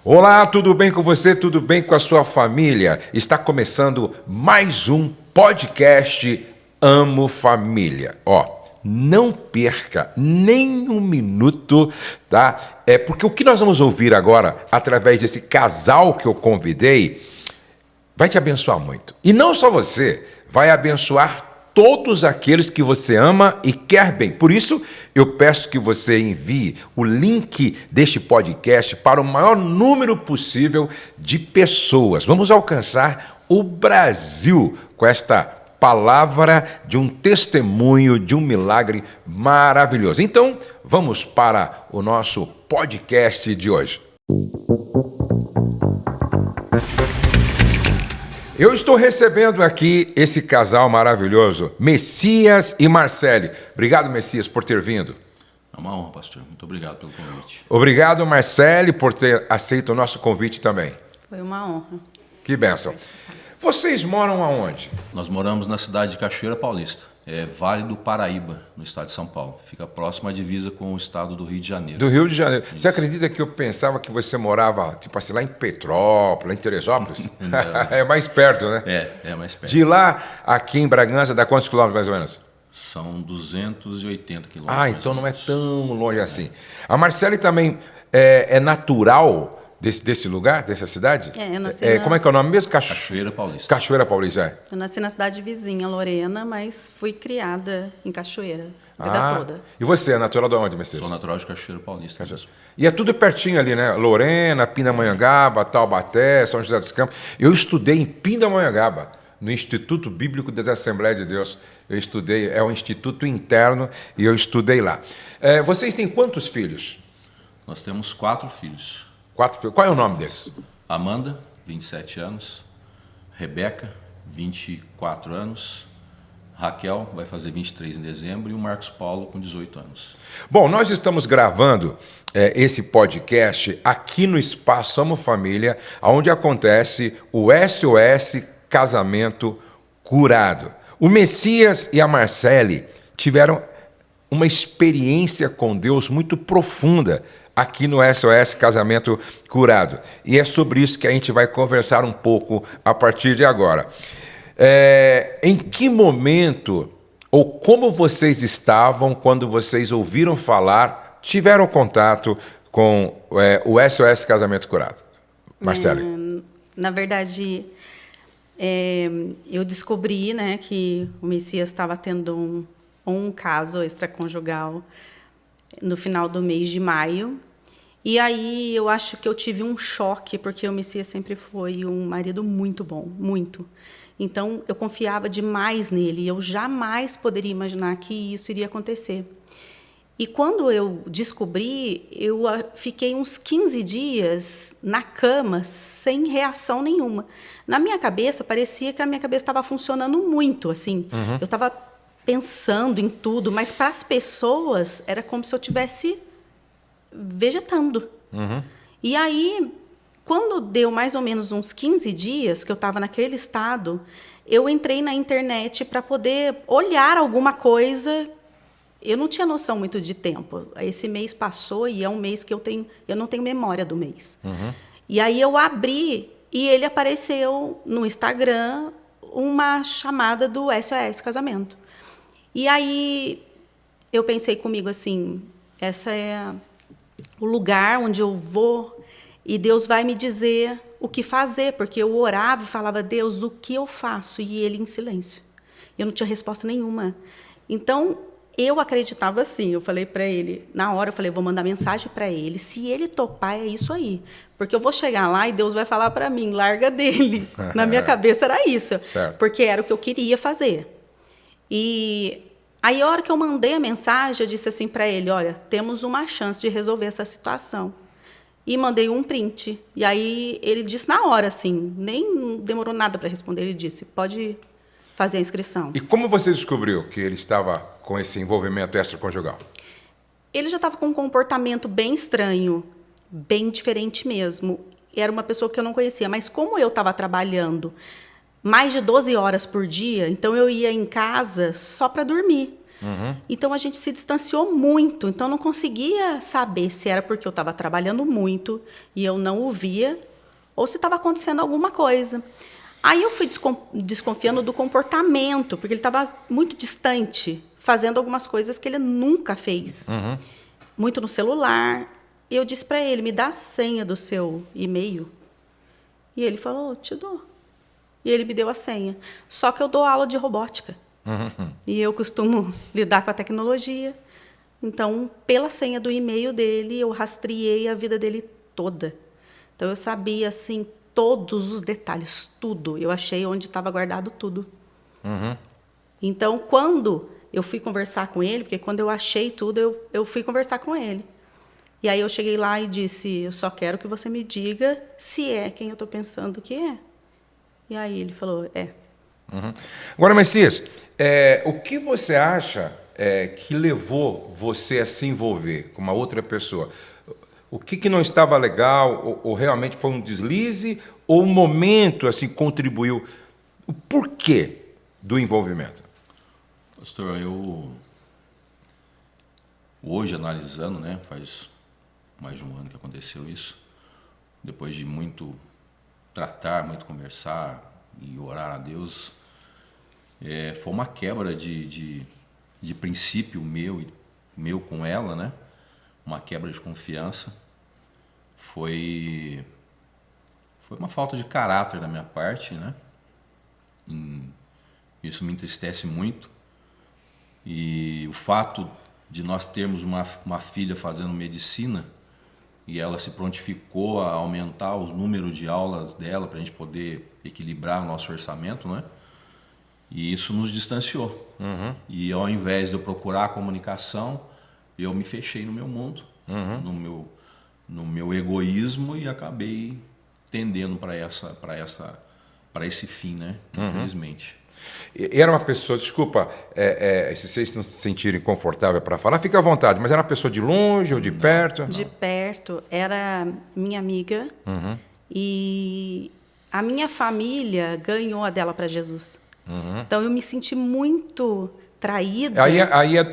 Olá, tudo bem com você? Tudo bem com a sua família? Está começando mais um podcast Amo Família. Não perca nem um minuto, tá? Porque o que nós vamos ouvir agora, através desse casal que eu convidei, vai te abençoar muito. E não só você, vai abençoar todos aqueles que você ama e quer bem. Por isso, eu peço que você envie o link deste podcast para o maior número possível de pessoas. Vamos alcançar o Brasil com esta palavra de um testemunho, de um milagre maravilhoso. Então, vamos para o nosso podcast de hoje. Eu estou recebendo aqui esse casal maravilhoso, Messias e Marcele. Obrigado, Messias, por ter vindo. É uma honra, pastor. Muito obrigado pelo convite. Obrigado, Marcele, por ter aceito o nosso convite também. Foi uma honra. Que bênção. Vocês moram aonde? Nós moramos na cidade de Cachoeira Paulista, Vale do Paraíba, no estado de São Paulo. Fica próximo à divisa com o estado do Rio de Janeiro. Do Rio de Janeiro. Isso. Você acredita que eu pensava que você morava, tipo assim, lá em Petrópolis, lá em Teresópolis? É mais perto, né? É mais perto. De lá, aqui em Bragança, dá quantos quilômetros mais ou menos? São 280 quilômetros. Ah, então não é tão longe assim. A Marcele também é natural desse lugar, dessa cidade? Eu nasci Como é que é o nome mesmo? Cachoeira Paulista. Cachoeira Paulista, Eu nasci na cidade vizinha, Lorena, mas fui criada em Cachoeira, a vida toda. E você, é natural de onde, Messias? Sou natural de Cachoeira Paulista. E é tudo pertinho ali, né? Lorena, Pindamonhangaba, Taubaté, São José dos Campos. Eu estudei em Pindamonhangaba, no Instituto Bíblico das Assembleias de Deus. Eu estudei, é um instituto interno, e eu estudei lá. Vocês têm quantos filhos? Nós temos 4 filhos. 4 filhos. Qual é o nome deles? Amanda, 27 anos. Rebeca, 24 anos. Raquel vai fazer 23 em dezembro. E o Marcos Paulo, com 18 anos. Bom, nós estamos gravando esse podcast aqui no Espaço Amo Família, onde acontece o SOS Casamento Curado. O Messias e a Marcele tiveram uma experiência com Deus muito profunda aqui no SOS Casamento Curado. E é sobre isso que a gente vai conversar um pouco a partir de agora. Em que momento ou como vocês estavam quando vocês ouviram falar, tiveram contato com o SOS Casamento Curado? Marcele. Na verdade, eu descobri, né, que o Messias estava tendo um caso extraconjugal no final do mês de maio. E aí eu acho que eu tive um choque, porque o Messias sempre foi um marido muito bom, muito. Então, eu confiava demais nele, e eu jamais poderia imaginar que isso iria acontecer. E quando eu descobri, eu fiquei uns 15 dias na cama, sem reação nenhuma. Na minha cabeça, parecia que a minha cabeça estava funcionando muito, assim. Eu estava pensando em tudo, mas para as pessoas era como se eu tivesse vegetando. E aí, quando deu mais ou menos uns 15 dias que eu estava naquele estado, eu entrei na internet para poder olhar alguma coisa. Eu não tinha noção muito de tempo. Esse mês passou e é um mês que eu não tenho memória do mês. E aí eu abri e ele apareceu no Instagram uma chamada do SOS Casamento. E aí eu pensei comigo assim, essa é o lugar onde eu vou e Deus vai me dizer o que fazer, porque eu orava e falava, Deus, o que eu faço? E ele em silêncio. Eu não tinha resposta nenhuma. Então, eu acreditava assim, eu falei para ele, na hora eu falei, vou mandar mensagem para ele, se ele topar é isso aí, porque eu vou chegar lá e Deus vai falar para mim, larga dele. Na minha cabeça era isso, certo. Porque era o que eu queria fazer. E aí, a hora que eu mandei a mensagem, eu disse assim para ele, olha, temos uma chance de resolver essa situação. E mandei um print. E aí, ele disse na hora, assim, nem demorou nada para responder, ele disse, pode fazer a inscrição. E como você descobriu que ele estava com esse envolvimento extraconjugal? Ele já estava com um comportamento bem estranho, bem diferente mesmo. Era uma pessoa que eu não conhecia, mas como eu estava trabalhando mais de 12 horas por dia, então eu ia em casa só para dormir. Então, a gente se distanciou muito. Então, eu não conseguia saber se era porque eu estava trabalhando muito e eu não o via ou se estava acontecendo alguma coisa. Aí, eu fui desconfiando do comportamento, porque ele estava muito distante, fazendo algumas coisas que ele nunca fez. Muito no celular. E eu disse para ele, me dá a senha do seu e-mail. E ele falou, te dou. E ele me deu a senha. Só que eu dou aula de robótica. E eu costumo lidar com a tecnologia. Então, pela senha do e-mail dele, eu rastreei a vida dele toda. Então, eu sabia, assim, todos os detalhes, tudo. Eu achei onde estava guardado tudo. Então, quando eu fui conversar com ele, porque quando eu achei tudo, eu fui conversar com ele. E aí eu cheguei lá e disse, eu só quero que você me diga se é quem eu estou pensando que é. E aí ele falou, é. Agora, Messias, o que você acha que levou você a se envolver com uma outra pessoa? O que não estava legal, ou realmente foi um deslize, ou um momento assim contribuiu? O porquê do envolvimento? Pastor, eu hoje analisando, né, faz mais de um ano que aconteceu isso, depois de muito tratar, muito conversar e orar a Deus, foi uma quebra de princípio meu com ela, né? Uma quebra de confiança. Foi uma falta de caráter da minha parte, né? Isso me entristece muito. E o fato de nós termos uma filha fazendo medicina e ela se prontificou a aumentar os números de aulas dela para a gente poder equilibrar o nosso orçamento, né? E isso nos distanciou. E ao invés de eu procurar a comunicação, eu me fechei no meu mundo, no meu egoísmo e acabei tendendo para esse fim, né? Infelizmente. E era uma pessoa, desculpa, se vocês não se sentirem confortáveis para falar, fica à vontade, mas era uma pessoa de longe ou de perto? De perto, era minha amiga e a minha família ganhou a dela para Jesus. Então, eu me senti muito traída. Aí é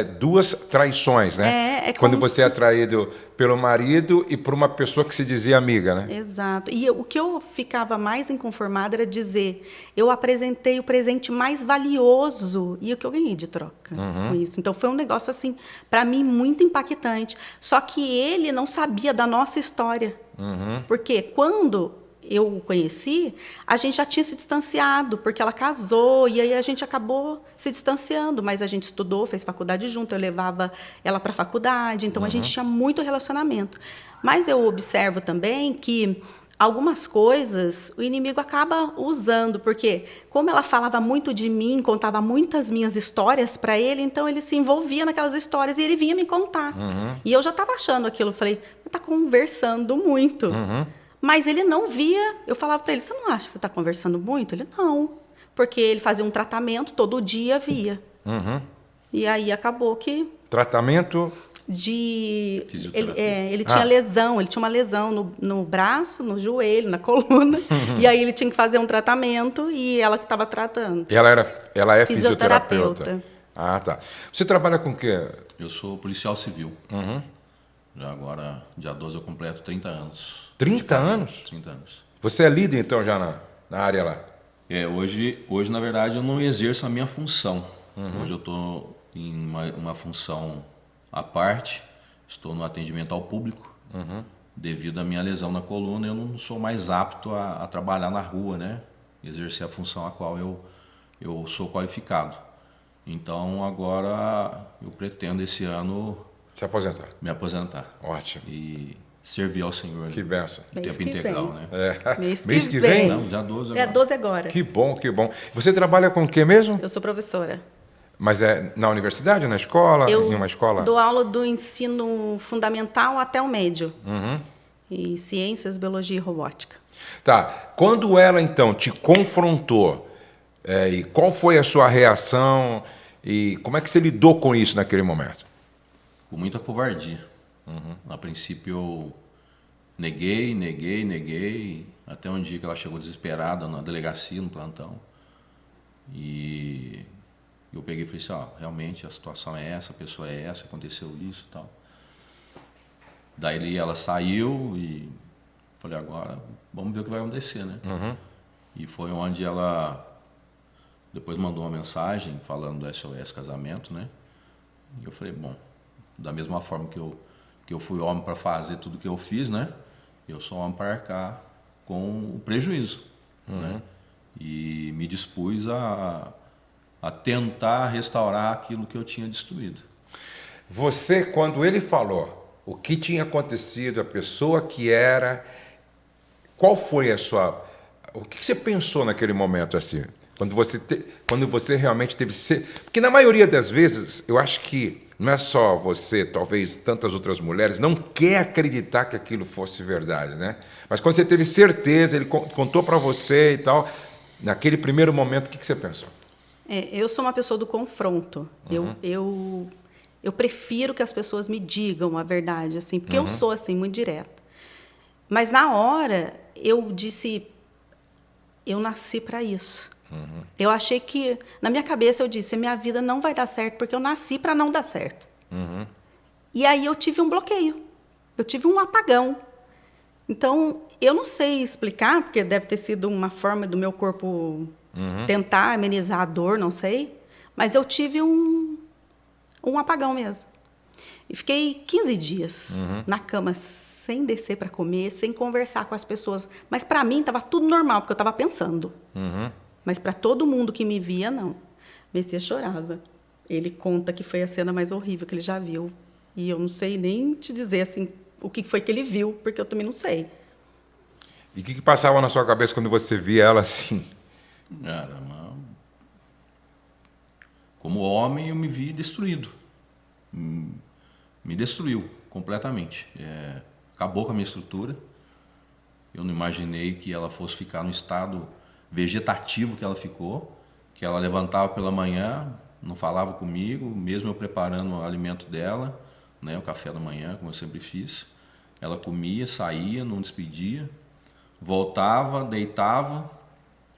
duas traições, né? Quando você é traído pelo marido e por uma pessoa que se dizia amiga, né? Exato. E o que eu ficava mais inconformada era dizer, eu apresentei o presente mais valioso e o que eu ganhei de troca com isso. Então, foi um negócio, assim, para mim, muito impactante. Só que ele não sabia da nossa história. Porque quando eu o conheci, a gente já tinha se distanciado, porque ela casou, e aí a gente acabou se distanciando, mas a gente estudou, fez faculdade junto, eu levava ela para a faculdade, então a gente tinha muito relacionamento. Mas eu observo também que algumas coisas o inimigo acaba usando, porque como ela falava muito de mim, contava muitas minhas histórias para ele, então ele se envolvia naquelas histórias e ele vinha me contar. E eu já estava achando aquilo, falei, está conversando muito. Mas ele não via, eu falava para ele, você não acha que você está conversando muito? Ele, não, porque ele fazia um tratamento, todo dia via. E aí acabou que... Tratamento? Ele tinha lesão, ele tinha uma lesão no braço, no joelho, na coluna, e aí ele tinha que fazer um tratamento e ela que estava tratando. Ela é fisioterapeuta. Ah, tá. Você trabalha com o quê? Eu sou policial civil. Já agora, dia 12, eu completo 30 anos. 30 anos? 30 anos. Você é líder, então, já na área lá? Hoje, na verdade, eu não exerço a minha função. Hoje eu estou em uma função à parte, estou no atendimento ao público. Devido à minha lesão na coluna, eu não sou mais apto a trabalhar na rua, né? Exercer a função a qual eu sou qualificado. Então, agora, eu pretendo esse ano... Se aposentar. Me aposentar. Ótimo. E servir ao Senhor. Que benção. Tempo integral, né? Mês que vem? Não, dia 12 agora. 12 agora. Que bom, que bom. Você trabalha com o que mesmo? Eu sou professora. Mas é na universidade, na escola? Em uma escola? Dou aula do ensino fundamental até o médio. E ciências, biologia e robótica. Tá. Quando ela, então, te confrontou, e qual foi a sua reação e como é que você lidou com isso naquele momento? Com muita covardia. A princípio eu neguei, até um dia que ela chegou desesperada na delegacia, no plantão. E Eu peguei e falei assim, ó, realmente a situação é essa, a pessoa é essa, aconteceu isso e tal. Daí ela saiu e falei, agora vamos ver o que vai acontecer, né? E foi onde ela depois mandou uma mensagem falando do SOS Casamento, né? E eu falei, bom, da mesma forma que eu fui homem para fazer tudo que eu fiz, né? Eu sou homem para arcar com o prejuízo, né? E me dispus a tentar restaurar aquilo que eu tinha destruído. Você, quando ele falou o que tinha acontecido, a pessoa que era, qual foi a sua... O que você pensou naquele momento assim? Quando você realmente teve... Porque na maioria das vezes, eu acho que não é só você, talvez tantas outras mulheres, não quer acreditar que aquilo fosse verdade, né? Mas quando você teve certeza, ele contou para você e tal, naquele primeiro momento, o que você pensou? Eu sou uma pessoa do confronto. Eu prefiro que as pessoas me digam a verdade, assim, porque eu sou assim muito direta. Mas na hora eu disse, eu nasci para isso. Eu achei que, na minha cabeça eu disse, minha vida não vai dar certo porque eu nasci para não dar certo. E aí eu tive um bloqueio, eu tive um apagão. Então, eu não sei explicar, porque deve ter sido uma forma do meu corpo tentar amenizar a dor, não sei. Mas eu tive um apagão mesmo. E fiquei 15 dias na cama, sem descer para comer, sem conversar com as pessoas. Mas para mim estava tudo normal, porque eu estava pensando. Mas para todo mundo que me via, não. Messias chorava. Ele conta que foi a cena mais horrível que ele já viu. E eu não sei nem te dizer assim, o que foi que ele viu, porque eu também não sei. E o que passava na sua cabeça quando você via ela assim? Como homem, eu me vi destruído. Me destruiu completamente. Acabou com a minha estrutura. Eu não imaginei que ela fosse ficar no estado vegetativo que ela ficou, que ela levantava pela manhã, não falava comigo, mesmo eu preparando o alimento dela, né, o café da manhã, como eu sempre fiz. Ela comia, saía, não despedia, voltava, deitava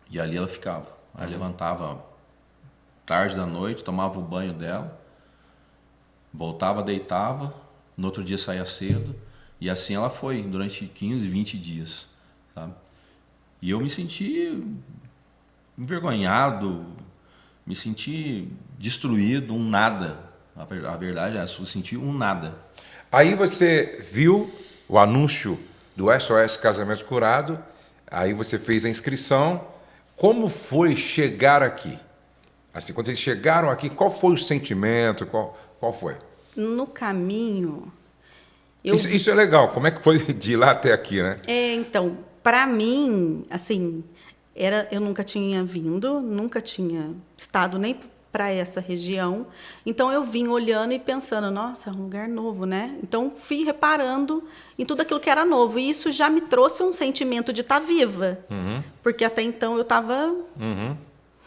e ali ela ficava. Aí levantava tarde da noite, tomava o banho dela, voltava, deitava, no outro dia saía cedo, e assim ela foi durante 15, 20 dias, sabe? E eu me senti envergonhado, me senti destruído, um nada. A verdade é essa, eu senti um nada. Aí você viu o anúncio do SOS Casamento Curado, aí você fez a inscrição. Como foi chegar aqui? Assim, quando vocês chegaram aqui, qual foi o sentimento? Qual foi? No caminho... Isso é legal. Como é que foi de lá até aqui, né? Então, para mim, assim, eu nunca tinha vindo, nunca tinha estado nem para essa região. Então, eu vim olhando e pensando, nossa, é um lugar novo, né? Então, fui reparando em tudo aquilo que era novo. E isso já me trouxe um sentimento de estar viva. Porque até então eu estava...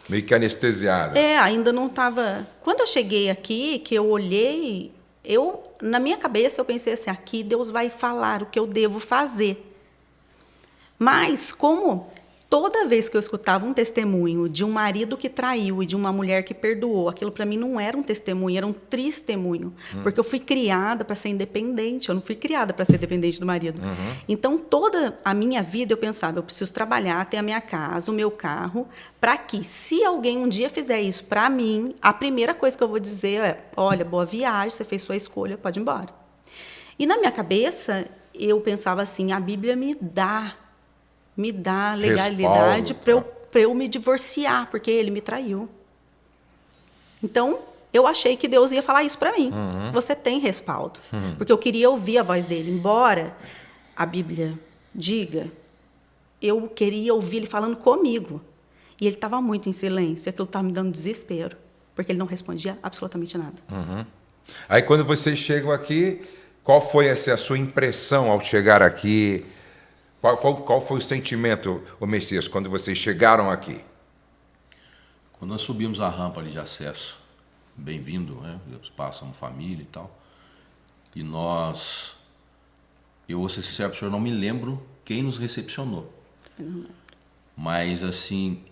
Meio que anestesiada. Ainda não estava... Quando eu cheguei aqui, que eu olhei... na minha cabeça, eu pensei assim, aqui Deus vai falar o que eu devo fazer. Mas, como toda vez que eu escutava um testemunho de um marido que traiu e de uma mulher que perdoou, aquilo para mim não era um testemunho, era um testemunho. Porque eu fui criada para ser independente, eu não fui criada para ser dependente do marido. Então, toda a minha vida eu pensava, eu preciso trabalhar, ter a minha casa, o meu carro, para que, se alguém um dia fizer isso para mim, a primeira coisa que eu vou dizer é, olha, boa viagem, você fez sua escolha, pode ir embora. E na minha cabeça, eu pensava assim, a Bíblia me dá legalidade para eu me divorciar, porque ele me traiu. Então, eu achei que Deus ia falar isso para mim. Você tem respaldo. Porque eu queria ouvir a voz dele. Embora a Bíblia diga, eu queria ouvir ele falando comigo. E ele estava muito em silêncio. Aquilo estava me dando desespero, porque ele não respondia absolutamente nada. Aí, quando vocês chegam aqui, qual foi a sua impressão ao chegar aqui? Qual foi o sentimento, ô Messias, quando vocês chegaram aqui? Quando nós subimos a rampa ali de acesso, bem-vindo, né? Deus passa uma família e tal. E eu vou ser sincero para o senhor, não me lembro quem nos recepcionou. Mas, assim,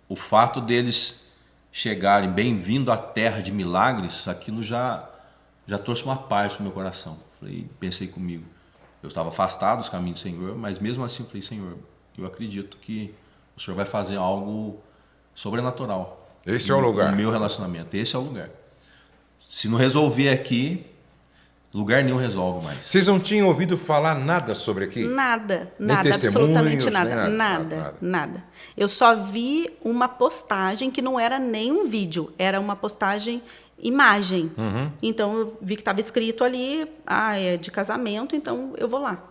o fato deles chegarem bem-vindo à terra de milagres, aquilo já trouxe uma paz para o meu coração. Pensei comigo, eu estava afastado dos caminhos do Senhor, mas mesmo assim eu falei, Senhor, eu acredito que o Senhor vai fazer algo sobrenatural. Esse é o lugar. No meu relacionamento, esse é o lugar. Se não resolver aqui, lugar nenhum resolve mais. Vocês não tinham ouvido falar nada sobre aqui? Nada, Nem nada, absolutamente testemunhos, nada, nem nada. Eu só vi uma postagem que não era nem um vídeo, era uma postagem imagem. Então eu vi que estava escrito ali, é de casamento, então eu vou lá.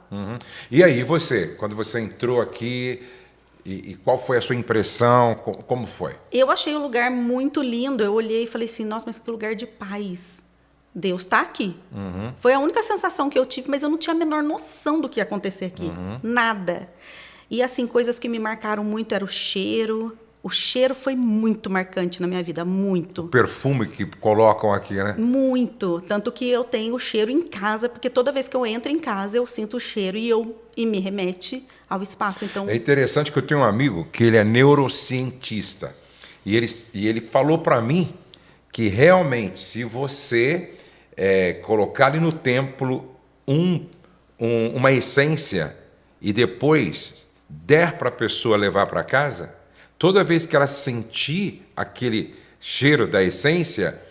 E aí, quando você entrou aqui, e qual foi a sua impressão? Como foi? Eu achei o lugar muito lindo, eu olhei e falei assim, nossa, mas que lugar de paz. Deus está aqui. Foi a única sensação que eu tive, mas eu não tinha a menor noção do que ia acontecer aqui. Nada. E assim, coisas que me marcaram muito era o cheiro. O cheiro foi muito marcante na minha vida, muito. O perfume que colocam aqui, né? Muito. Tanto que eu tenho o cheiro em casa, porque toda vez que eu entro em casa, eu sinto o cheiro e me remete ao espaço. Então, É interessante que eu tenho um amigo que ele é neurocientista. E ele falou para mim que realmente, se você colocar ali no templo uma essência e depois der para a pessoa levar para casa, toda vez que ela sentir aquele cheiro da essência,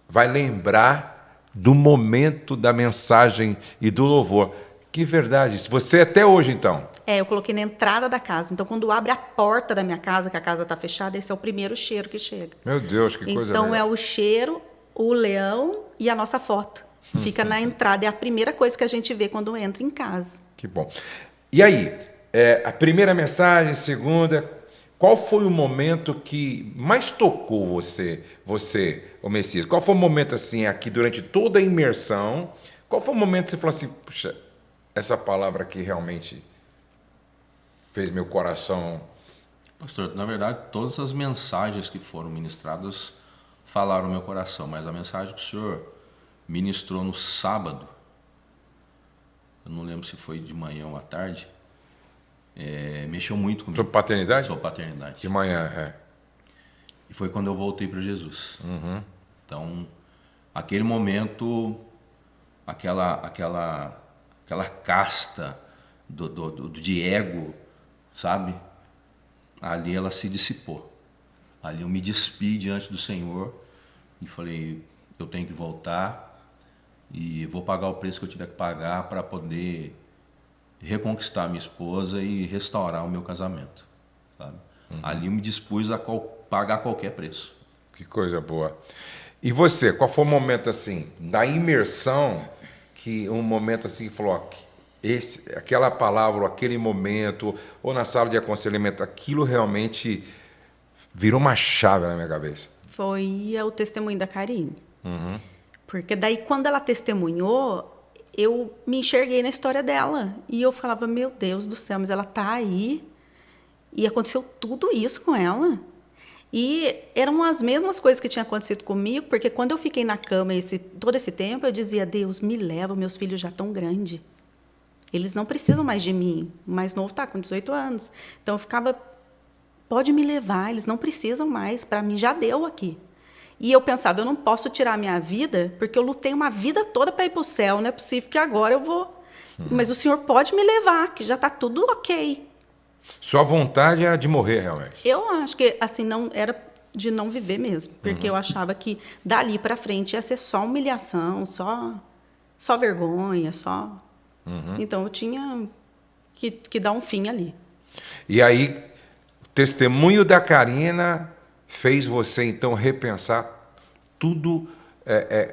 vai lembrar do momento da mensagem e do louvor. Que verdade. Se você até hoje, então. eu coloquei na entrada da casa. Então, quando abre a porta da minha casa, que a casa está fechada, esse é o primeiro cheiro que chega. Meu Deus, que coisa Então, legal. é o cheiro, o leão e a nossa foto. Fica na entrada. É a primeira coisa que a gente vê quando entra em casa. Que bom. E aí, a primeira mensagem, segunda, qual foi o momento que mais tocou você, ô Messias? Qual foi o momento, assim, aqui durante toda a imersão, qual foi o momento que você falou assim, puxa, essa palavra aqui realmente fez meu coração... Pastor, na verdade, todas as mensagens que foram ministradas falaram no meu coração, mas a mensagem que o senhor ministrou no sábado, eu não lembro se foi de manhã ou à tarde, mexeu muito comigo. Sobre paternidade? Sobre paternidade. De manhã, E foi quando eu voltei para Jesus. Então, aquele momento, aquela casta de ego, sabe? Ali ela se dissipou. Ali eu me despi diante do Senhor e falei, eu tenho que voltar e vou pagar o preço que eu tiver que pagar para poder reconquistar minha esposa e restaurar o meu casamento, sabe? Ali eu me dispus a pagar qualquer preço. Que coisa boa. E você, qual foi o momento assim, da imersão, que um momento assim que falou, aquela palavra, ou aquele momento, ou na sala de aconselhamento, aquilo realmente virou uma chave na minha cabeça? Foi o testemunho da Karine. Porque daí, quando ela testemunhou, eu me enxerguei na história dela. E eu falava, meu Deus do céu, mas ela tá aí. E aconteceu tudo isso com ela. E eram as mesmas coisas que tinham acontecido comigo, porque quando eu fiquei na cama todo esse tempo, eu dizia, Deus, me leva, meus filhos já estão grandes. Eles não precisam mais de mim. O mais novo está com 18 anos. Então, eu ficava, pode me levar, eles não precisam mais, para mim já deu aqui. E eu pensava, eu não posso tirar a minha vida, porque eu lutei uma vida toda para ir para o céu, não é possível que agora eu vou. Mas o Senhor pode me levar, que já está tudo ok. Sua vontade era de morrer, realmente? Eu acho que assim não era de não viver mesmo, porque eu achava que dali para frente ia ser só humilhação, só vergonha, só... Então eu tinha que dar um fim ali. E aí, o testemunho da Karina fez você, então, repensar tudo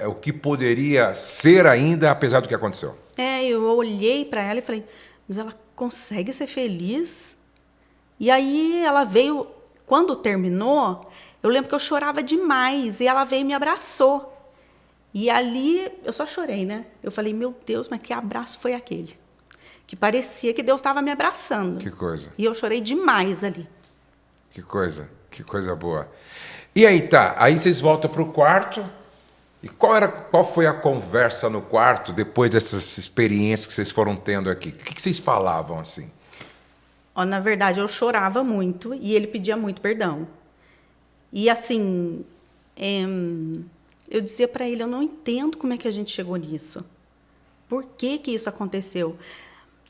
o que poderia ser ainda, apesar do que aconteceu. Eu olhei para ela e falei, mas ela consegue ser feliz? E aí ela veio, quando terminou, eu lembro que eu chorava demais, e ela veio e me abraçou. E ali, eu só chorei, né? Eu falei, meu Deus, mas que abraço foi aquele? Que parecia que Deus estava me abraçando. Que coisa. E eu chorei demais ali. Que coisa boa. E aí, aí vocês voltam para o quarto, e qual foi a conversa no quarto, depois dessas experiências que vocês foram tendo aqui? O que vocês falavam, assim? Na verdade, eu chorava muito, e ele pedia muito perdão. E assim, eu dizia para ele, eu não entendo como é que a gente chegou nisso. Por que que isso aconteceu?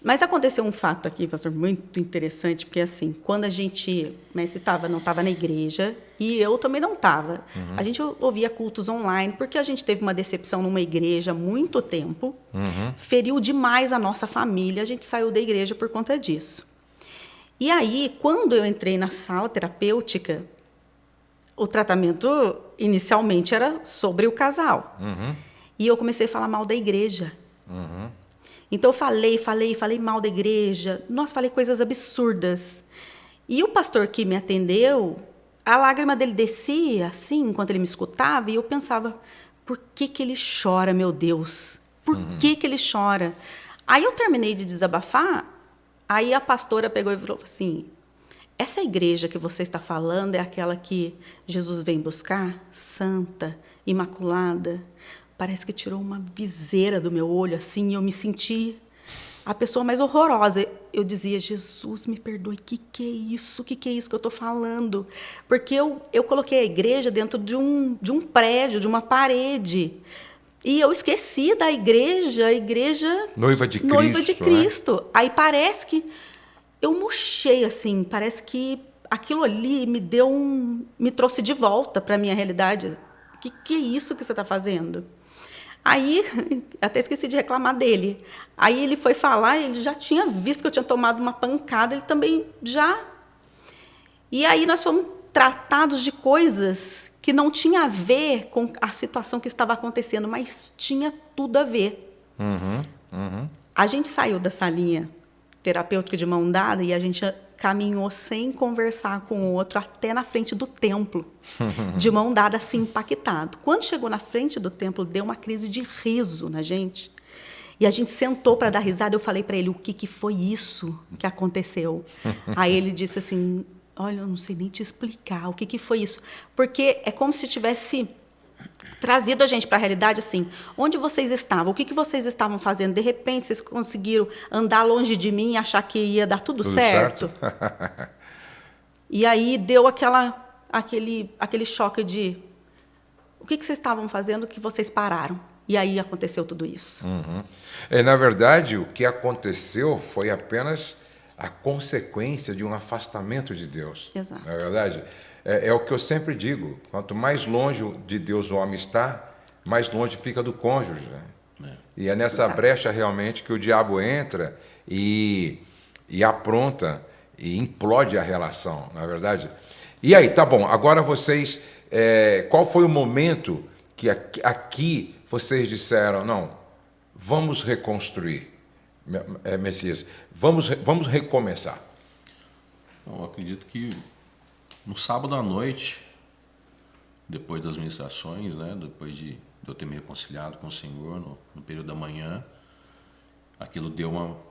Mas aconteceu um fato aqui, pastor, muito interessante, porque assim, quando a gente, Messi não estava na igreja, e eu também não estava. A gente ouvia cultos online, porque a gente teve uma decepção numa igreja há muito tempo, feriu demais a nossa família, a gente saiu da igreja por conta disso. E aí, quando eu entrei na sala terapêutica, o tratamento inicialmente era sobre o casal. E eu comecei a falar mal da igreja. Então, eu falei mal da igreja. Nossa, falei coisas absurdas. E o pastor que me atendeu, a lágrima dele descia, assim, enquanto ele me escutava, e eu pensava, por que que ele chora, meu Deus? Por que que ele chora? Aí eu terminei de desabafar, aí a pastora pegou e falou assim, essa igreja que você está falando é aquela que Jesus vem buscar? Santa, imaculada. Parece que tirou uma viseira do meu olho, assim, e eu me senti a pessoa mais horrorosa. Eu dizia, Jesus, me perdoe, o que é isso? O que é isso que eu estou falando? Porque eu coloquei a igreja dentro de um prédio, de uma parede. E eu esqueci da igreja, a igreja... Noiva de Cristo. Noiva de Cristo. Né? Aí parece que eu murchei, assim, parece que aquilo ali me trouxe de volta para a minha realidade. O que é isso que você está fazendo? Aí, até esqueci de reclamar dele. Aí ele foi falar, ele já tinha visto que eu tinha tomado uma pancada, ele também já... E aí nós fomos tratados de coisas que não tinha a ver com a situação que estava acontecendo, mas tinha tudo a ver. A gente saiu da salinha terapêutica de mão dada e a gente caminhou sem conversar com o outro até na frente do templo, de mão dada, assim, impactado. Quando chegou na frente do templo, deu uma crise de riso na gente. E a gente sentou para dar risada. Eu falei para ele, o que foi isso que aconteceu? Aí ele disse assim, olha, eu não sei nem te explicar o que foi isso. Porque é como se tivesse trazido a gente para a realidade, assim, onde vocês estavam, o que vocês estavam fazendo, de repente vocês conseguiram andar longe de mim e achar que ia dar tudo certo? E aí deu aquele choque de, o que vocês estavam fazendo que vocês pararam? E aí aconteceu tudo isso. Na verdade, o que aconteceu foi apenas a consequência de um afastamento de Deus. Exato. Na verdade, é o que eu sempre digo, quanto mais longe de Deus o homem está, mais longe fica do cônjuge. Né? E é nessa brecha realmente que o diabo entra e apronta e implode a relação, na verdade. E aí, tá bom, agora vocês, qual foi o momento que aqui vocês disseram, não, vamos reconstruir, Messias, vamos recomeçar? Eu acredito que no sábado à noite, depois das ministrações, né, depois de eu ter me reconciliado com o Senhor no período da manhã, aquilo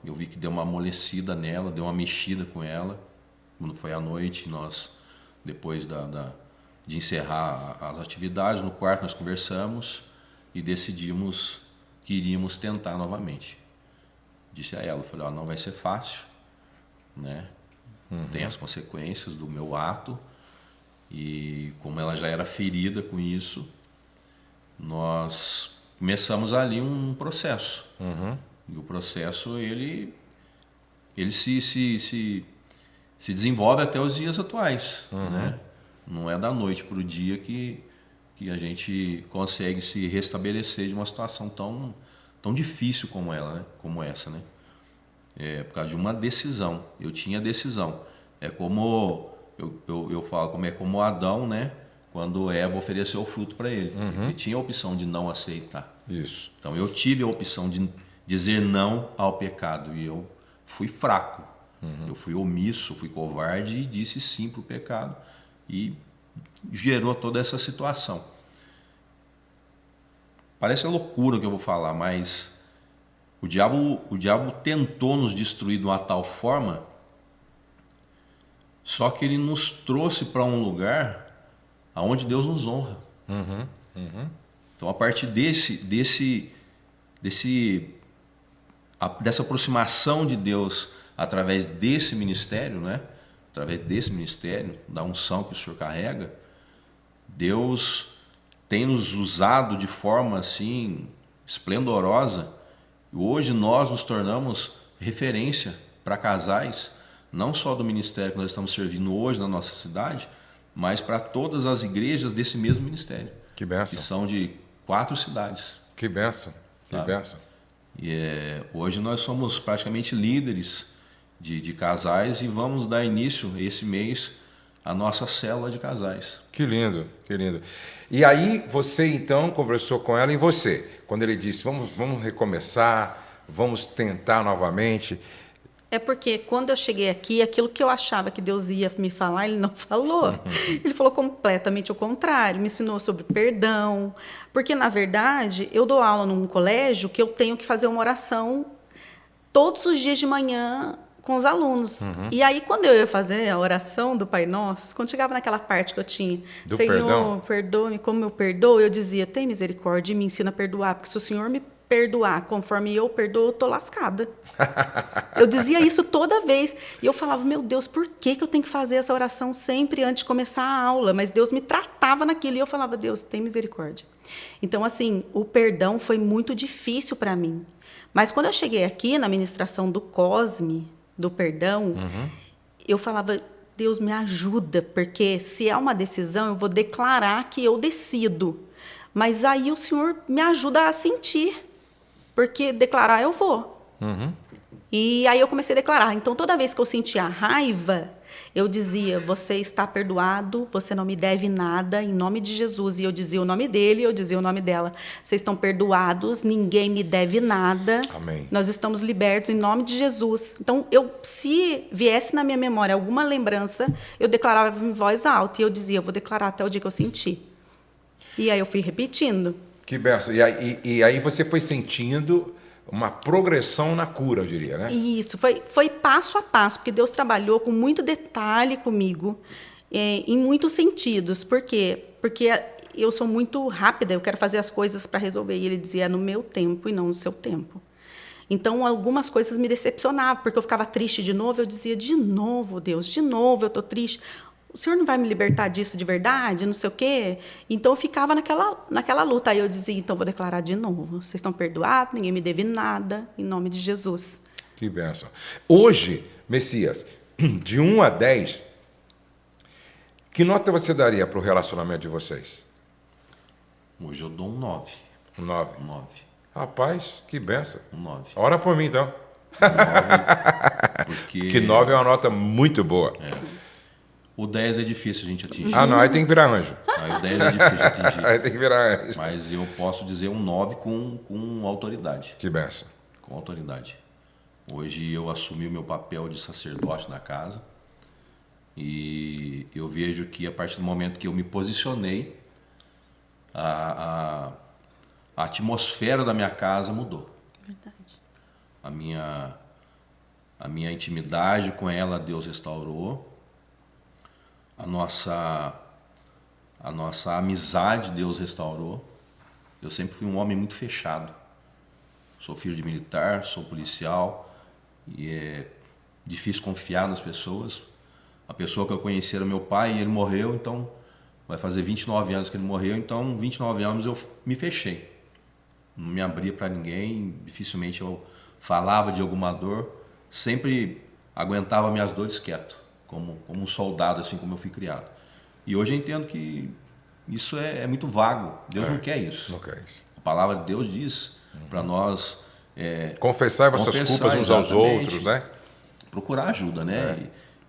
eu vi que deu uma amolecida nela, deu uma mexida com ela. Quando foi à noite, nós, depois de encerrar as atividades no quarto, nós conversamos e decidimos que iríamos tentar novamente. Disse a ela, falei, não vai ser fácil, né? Tem as consequências do meu ato, e como ela já era ferida com isso, nós começamos ali um processo. E o processo ele se desenvolve até os dias atuais, né? Não é da noite para o dia que a gente consegue se restabelecer de uma situação tão difícil como essa, né? Por causa de uma decisão. Eu tinha decisão. É como eu falo, como Adão, né? Quando Eva ofereceu o fruto para ele. Ele tinha a opção de não aceitar. Isso. Então eu tive a opção de dizer não ao pecado e eu fui fraco. Eu fui omisso, fui covarde e disse sim para o pecado e gerou toda essa situação. Parece loucura o que eu vou falar, mas o diabo tentou nos destruir de uma tal forma, só que ele nos trouxe para um lugar aonde Deus nos honra. Então, a partir dessa aproximação de Deus através desse ministério, né? Através desse ministério, da unção que o Senhor carrega, Deus tem nos usado de forma assim esplendorosa. Hoje nós nos tornamos referência para casais, não só do ministério que nós estamos servindo hoje na nossa cidade, mas para todas as igrejas desse mesmo ministério. Que bênção. Que são de 4 cidades. Que bênção. Que Sabe? bênção. E hoje nós somos praticamente líderes de casais e vamos dar início esse mês à nossa célula de casais. Que lindo, que lindo. E aí você então conversou com ela e você, quando ele disse, vamos recomeçar, vamos tentar novamente. É porque quando eu cheguei aqui, aquilo que eu achava que Deus ia me falar, Ele não falou. Ele falou completamente o contrário, me ensinou sobre perdão. Porque, na verdade, eu dou aula num colégio que eu tenho que fazer uma oração todos os dias de manhã com os alunos. E aí, quando eu ia fazer a oração do Pai Nosso, quando chegava naquela parte que eu tinha, Do Senhor, perdão? perdoa-me como eu perdoo, eu dizia, tem misericórdia e me ensina a perdoar, porque se o Senhor me perdoar conforme eu perdoo, eu tô lascada. Eu dizia isso toda vez. E eu falava, meu Deus, por que eu tenho que fazer essa oração sempre antes de começar a aula? Mas Deus me tratava naquilo e eu falava, Deus, tem misericórdia. Então, assim, o perdão foi muito difícil para mim. Mas quando eu cheguei aqui na ministração do Cosme, do perdão, eu falava, Deus me ajuda, porque se é uma decisão, eu vou declarar que eu decido. Mas aí o Senhor me ajuda a sentir, porque declarar eu vou. E aí eu comecei a declarar. Então, toda vez que eu sentia raiva, eu dizia, você está perdoado, você não me deve nada, em nome de Jesus. E eu dizia o nome dele, eu dizia o nome dela. Vocês estão perdoados, ninguém me deve nada. Amém. Nós estamos libertos em nome de Jesus. Então, se viesse na minha memória alguma lembrança, eu declarava em voz alta. E eu dizia, eu vou declarar até o dia que eu senti. E aí eu fui repetindo. Que bênção. E aí você foi sentindo uma progressão na cura, eu diria, né? Isso, foi passo a passo, porque Deus trabalhou com muito detalhe comigo, em muitos sentidos. Por quê? Porque eu sou muito rápida, eu quero fazer as coisas para resolver. E ele dizia, é no meu tempo e não no seu tempo. Então, algumas coisas me decepcionavam, porque eu ficava triste de novo. Eu dizia, de novo, Deus, de novo eu estou triste. O Senhor não vai me libertar disso de verdade? Não sei o quê. Então, eu ficava naquela luta. Aí eu dizia, então, vou declarar de novo. Vocês estão perdoados, ninguém me deve nada, em nome de Jesus. Que bênção. Hoje, Messias, de 1 a 10, que nota você daria para o relacionamento de vocês? Hoje eu dou um 9. Um 9. Um 9. Rapaz, que bênção. Um 9. Ora por mim, então. Porque Que 9 é uma nota muito boa. o 10 é difícil a gente atingir. Ah, não, aí tem que virar anjo. Aí o 10 é difícil de atingir. Aí tem que virar anjo. Mas eu posso dizer um 9 com autoridade. Que bênção. Com autoridade. Hoje eu assumi o meu papel de sacerdote na casa. E eu vejo que a partir do momento que eu me posicionei, a atmosfera da minha casa mudou. Verdade. A minha intimidade com ela, Deus restaurou. A nossa amizade, Deus restaurou. Eu sempre fui um homem muito fechado. Sou filho de militar, sou policial. E é difícil confiar nas pessoas. A pessoa que eu conheci era meu pai e ele morreu, então vai fazer 29 anos que ele morreu, então 29 anos eu me fechei. Não me abria para ninguém, dificilmente eu falava de alguma dor, sempre aguentava minhas dores quieto, como um soldado, assim como eu fui criado. E hoje eu entendo que isso é muito vago, Deus não quer isso. Não quer isso. A palavra de Deus diz para nós... Confessai vossas culpas uns aos exatamente. outros, né? Procurar ajuda, né?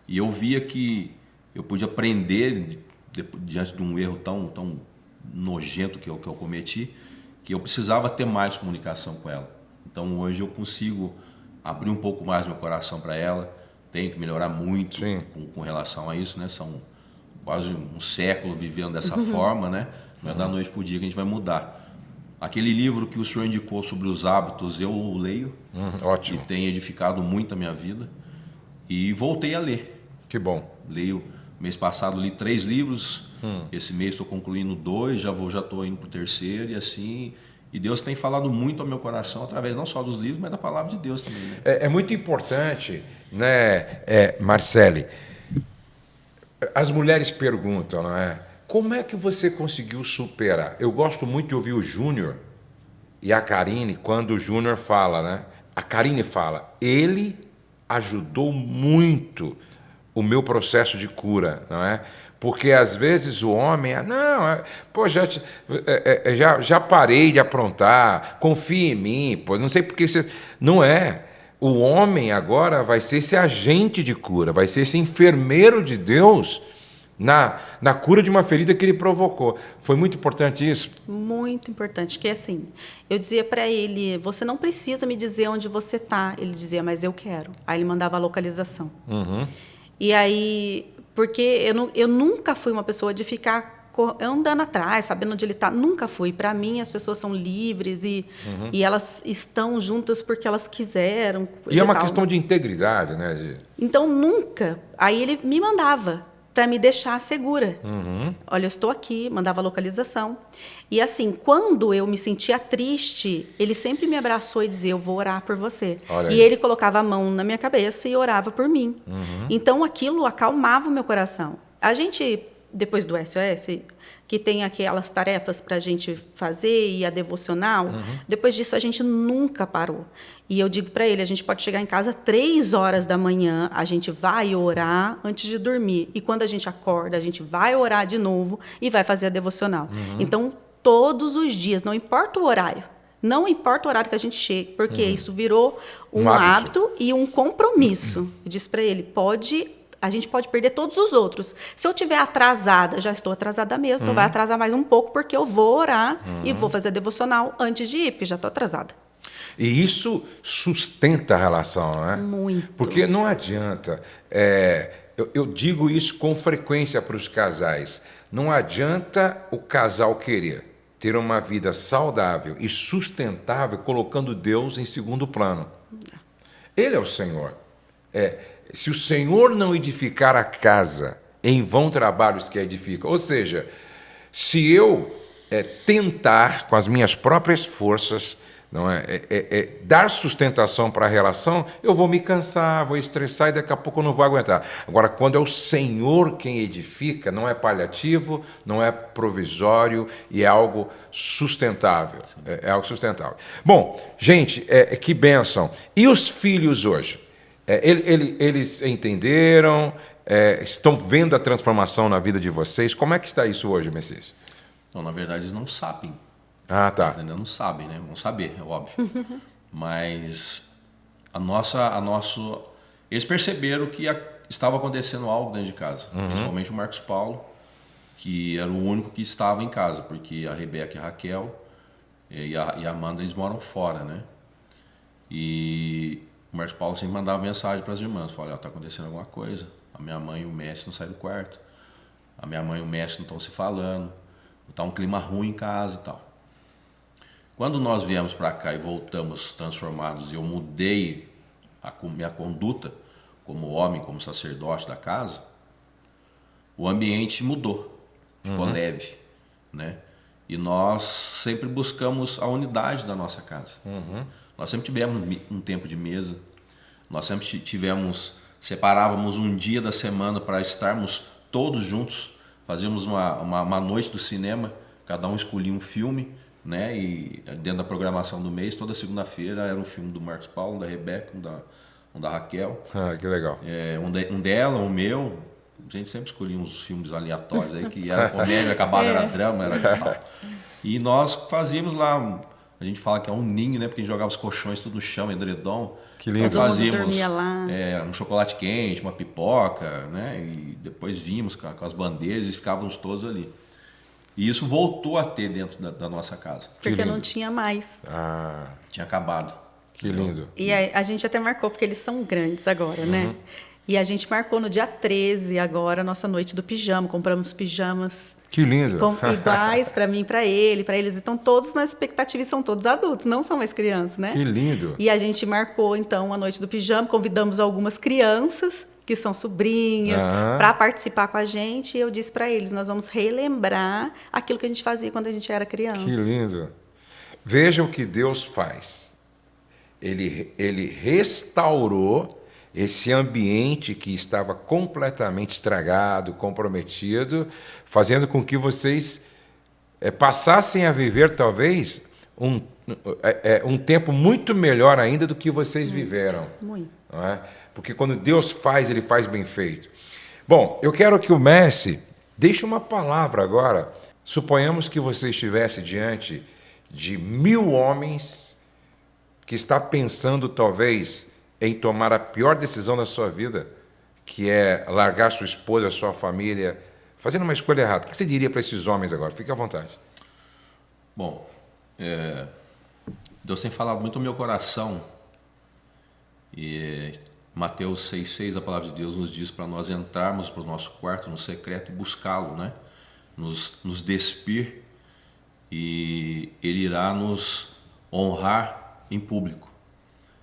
E eu via que eu podia aprender diante de um erro tão nojento que eu cometi, que eu precisava ter mais comunicação com ela. Então hoje eu consigo abrir um pouco mais meu coração para ela. Tenho que melhorar muito com relação a isso, né? São quase um século vivendo dessa forma, né? Não é da noite para o dia que a gente vai mudar. Aquele livro que o senhor indicou sobre os hábitos, eu o leio. Ótimo. E tem edificado muito a minha vida. E voltei a ler. Que bom. Leio, mês passado li 3 livros, esse mês estou concluindo 2, já estou indo para o 3º e assim. E Deus tem falado muito ao meu coração através não só dos livros, mas da palavra de Deus também. Né? É muito importante, né, Marcele? As mulheres perguntam, não é? Como é que você conseguiu superar? Eu gosto muito de ouvir o Júnior e a Karine, quando o Júnior fala, né? A Karine fala, ele ajudou muito o meu processo de cura, não é? Porque às vezes o homem, pô, já parei de aprontar, confia em mim, pô, não sei porque você... Não é. O homem agora vai ser esse agente de cura, vai ser esse enfermeiro de Deus na cura de uma ferida que ele provocou. Foi muito importante isso? Muito importante, que assim, eu dizia para ele, você não precisa me dizer onde você está. Ele dizia, mas eu quero. Aí ele mandava a localização. Uhum. E aí, porque eu nunca fui uma pessoa de ficar andando atrás, sabendo onde ele está. Nunca fui. Para mim, as pessoas são livres e elas estão juntas porque elas quiseram. E é uma questão de integridade, né? Então, nunca. Aí ele me mandava para me deixar segura. Olha, eu estou aqui, mandava a localização. E assim, quando eu me sentia triste, ele sempre me abraçou e dizia, eu vou orar por você. Olha e aí. ele colocava a mão na minha cabeça e orava por mim. Então, aquilo acalmava o meu coração. A gente, depois do SOS, que tem aquelas tarefas para a gente fazer e a devocional, depois disso a gente nunca parou. E eu digo para ele, a gente pode chegar em casa 3 horas da manhã, a gente vai orar antes de dormir. E quando a gente acorda, a gente vai orar de novo e vai fazer a devocional. Então, todos os dias, não importa o horário. Não importa o horário que a gente chegue, porque isso virou um hábito e um compromisso. Eu disse para ele, a gente pode perder todos os outros. Se eu estiver atrasada, já estou atrasada mesmo, então vai atrasar mais um pouco, porque eu vou orar e vou fazer a devocional antes de ir, porque já estou atrasada. E isso sustenta a relação, né? Muito. Porque não adianta. Eu digo isso com frequência para os casais. Não adianta o casal querer ter uma vida saudável e sustentável colocando Deus em segundo plano. Ele é o Senhor. Se o Senhor não edificar a casa, em vão trabalhos que a edificam. Ou seja, se eu tentar com as minhas próprias forças, não dar sustentação para a relação, eu vou me cansar, vou estressar e daqui a pouco eu não vou aguentar. Agora, quando é o Senhor quem edifica, não é paliativo, não é provisório e é algo sustentável. É algo sustentável. Bom, gente, que bênção. E os filhos hoje? Eles entenderam, estão vendo a transformação na vida de vocês. Como é que está isso hoje, Messias? Não, na verdade, eles não sabem. Ah, tá. Eles ainda não sabem, né? Vão saber, é óbvio. Mas eles perceberam que estava acontecendo algo dentro de casa. Principalmente o Marcos Paulo, que era o único que estava em casa, porque a Rebeca e a Raquel e a Amanda, eles moram fora, né? E o Marcos Paulo sempre mandava mensagem para as irmãs, falava, está acontecendo alguma coisa, a minha mãe e o Messi não saem do quarto, a minha mãe e o Messi não estão se falando, está um clima ruim em casa e tal. Quando nós viemos para cá e voltamos transformados e eu mudei a minha conduta como homem, como sacerdote da casa, o ambiente mudou, ficou leve, né? E nós sempre buscamos a unidade da nossa casa. Nós sempre tivemos um tempo de mesa, nós sempre separávamos um dia da semana para estarmos todos juntos, fazíamos uma noite do cinema, cada um escolhia um filme, né? E dentro da programação do mês, toda segunda-feira era um filme do Marcos Paulo, um da Rebeca, um da Raquel. Ah, que legal. Um dela, um meu. A gente sempre escolhia uns filmes aleatórios aí, que era comédia, acabava, era drama, era tal. E nós fazíamos lá, a gente fala que é um ninho, né? Porque a gente jogava os colchões tudo no chão, edredom. Que lindo. Todo mundo dormia lá. Um chocolate quente, uma pipoca, né? E depois vimos com as bandejas e ficávamos todos ali. E isso voltou a ter dentro da nossa casa. Porque não tinha mais. Ah, tinha acabado. Que lindo. E a gente até marcou, porque eles são grandes agora, né? E a gente marcou no dia 13 agora, a nossa noite do pijama. Compramos pijamas Que lindo. iguais para mim, para eles. Então, todos na expectativa, e são todos adultos, não são mais crianças, né? Que lindo. E a gente marcou, então, a noite do pijama. Convidamos algumas crianças, que são sobrinhas, para participar com a gente. E eu disse para eles, nós vamos relembrar aquilo que a gente fazia quando a gente era criança. Que lindo. Veja o que Deus faz. Ele restaurou esse ambiente que estava completamente estragado, comprometido, fazendo com que vocês passassem a viver, talvez, um tempo muito melhor ainda do que vocês viveram. Muito. Não é? Porque quando Deus faz, Ele faz bem feito. Bom, eu quero que o Messi deixe uma palavra agora. Suponhamos que você estivesse diante de 1000 homens que está pensando, talvez, em tomar a pior decisão da sua vida, que é largar sua esposa, sua família, fazendo uma escolha errada. O que você diria para esses homens agora? Fique à vontade. Bom, Deus tem falado muito no meu coração. E Mateus 6,6, a palavra de Deus nos diz para nós entrarmos para o nosso quarto no secreto e buscá-lo, né? Nos despir, e Ele irá nos honrar em público.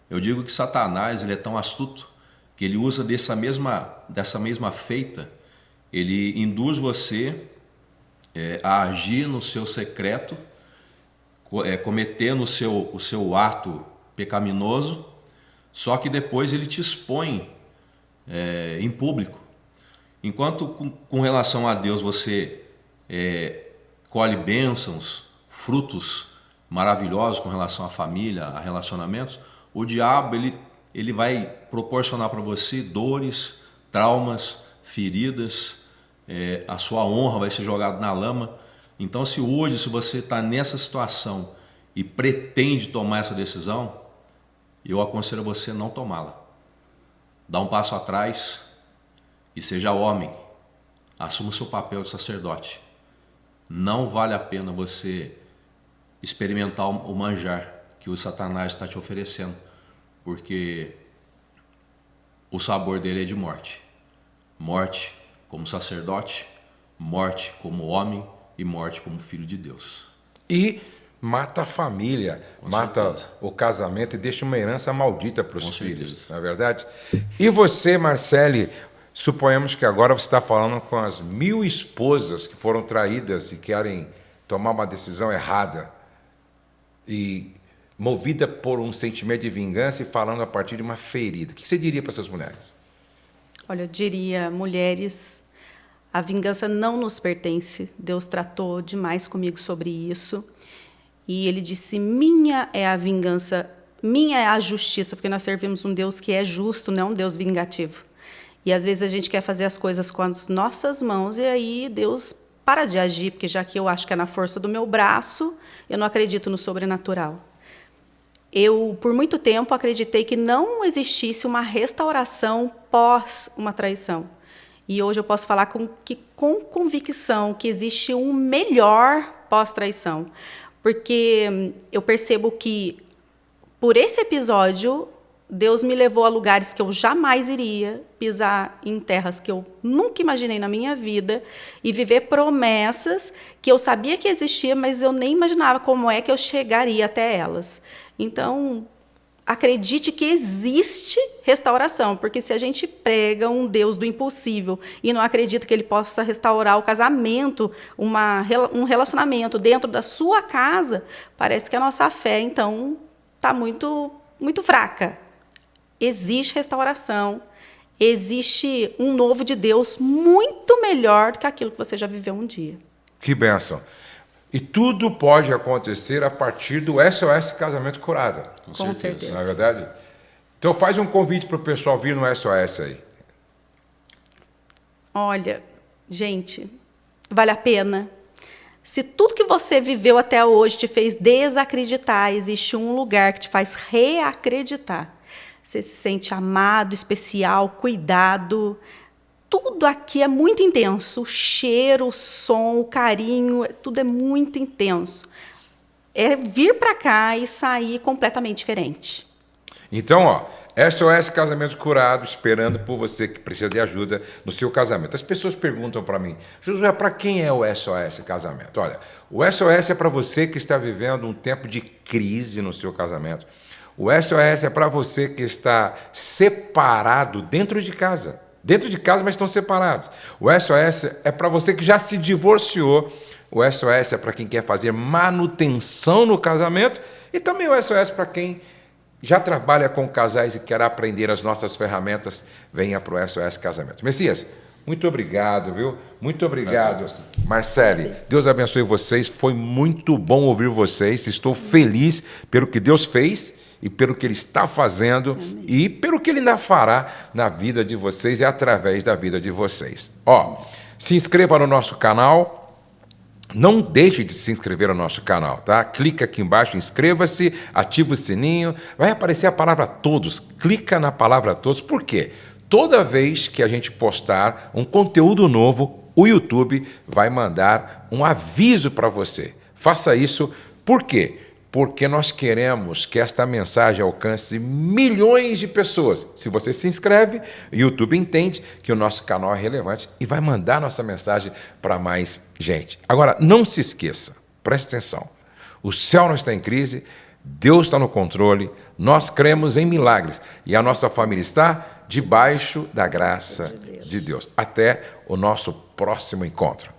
Eu digo que Satanás, ele é tão astuto que ele usa dessa mesma feita, ele induz você a agir no seu secreto, cometendo o seu ato pecaminoso, só que depois ele te expõe em público. Enquanto com relação a Deus você colhe bênçãos, frutos maravilhosos com relação à família, a relacionamentos, o diabo ele vai proporcionar para você dores, traumas, feridas, a sua honra vai ser jogada na lama. Então, se você está nessa situação e pretende tomar essa decisão, eu aconselho você não tomá-la. Dá um passo atrás e seja homem. Assuma o seu papel de sacerdote. Não vale a pena você experimentar o manjar que o Satanás está te oferecendo, porque o sabor dele é de morte. Morte como sacerdote, morte como homem e morte como filho de Deus. E mata a família, mata o casamento e deixa uma herança maldita para os filhos, não é verdade? E você, Marcele, suponhamos que agora você está falando com as 1000 esposas que foram traídas e querem tomar uma decisão errada, e movida por um sentimento de vingança e falando a partir de uma ferida. O que você diria para essas mulheres? Olha, eu diria, mulheres, a vingança não nos pertence. Deus tratou demais comigo sobre isso. E Ele disse, minha é a vingança, minha é a justiça, porque nós servimos um Deus que é justo, não um Deus vingativo. E às vezes a gente quer fazer as coisas com as nossas mãos e aí Deus para de agir, porque já que eu acho que é na força do meu braço, eu não acredito no sobrenatural. Eu, por muito tempo, acreditei que não existisse uma restauração pós uma traição. E hoje eu posso falar com convicção que existe um melhor pós-traição. Porque eu percebo que, por esse episódio, Deus me levou a lugares que eu jamais iria, pisar em terras que eu nunca imaginei na minha vida e viver promessas que eu sabia que existiam, mas eu nem imaginava como é que eu chegaria até elas. Então, acredite que existe restauração, porque se a gente prega um Deus do impossível e não acredita que Ele possa restaurar o casamento, um relacionamento dentro da sua casa, parece que a nossa fé, então, está muito, muito fraca. Existe restauração, existe um novo de Deus muito melhor do que aquilo que você já viveu um dia. Que bênção. E tudo pode acontecer a partir do SOS Casamento Curado. Com certeza. Não é verdade? Então faz um convite para o pessoal vir no SOS aí. Olha, gente, vale a pena. Se tudo que você viveu até hoje te fez desacreditar, existe um lugar que te faz reacreditar. Você se sente amado, especial, cuidado. Tudo aqui é muito intenso. O cheiro, o som, o carinho, tudo é muito intenso. É vir para cá e sair completamente diferente. Então, SOS Casamento Curado, esperando por você que precisa de ajuda no seu casamento. As pessoas perguntam para mim, Josué, para quem é o SOS Casamento? Olha, o SOS é para você que está vivendo um tempo de crise no seu casamento. O SOS é para você que está separado dentro de casa. Dentro de casa, mas estão separados. O SOS é para você que já se divorciou. O SOS é para quem quer fazer manutenção no casamento. E também o SOS para quem já trabalha com casais e quer aprender as nossas ferramentas, venha para o SOS Casamento. Messias, muito obrigado, viu? Muito obrigado. Marcele, Deus abençoe vocês. Foi muito bom ouvir vocês. Estou feliz pelo que Deus fez e pelo que Ele está fazendo. Amém. E pelo que Ele ainda fará na vida de vocês e através da vida de vocês. Ó, se inscreva no nosso canal. Não deixe de se inscrever no nosso canal, tá? Clica aqui embaixo, inscreva-se, ativa o sininho, vai aparecer a palavra todos. Clica na palavra todos, por quê? Toda vez que a gente postar um conteúdo novo, o YouTube vai mandar um aviso para você. Faça isso, por quê? Porque nós queremos que esta mensagem alcance milhões de pessoas. Se você se inscreve, o YouTube entende que o nosso canal é relevante e vai mandar nossa mensagem para mais gente. Agora, não se esqueça, preste atenção, o céu não está em crise, Deus está no controle, nós cremos em milagres e a nossa família está debaixo da graça de Deus. Até o nosso próximo encontro.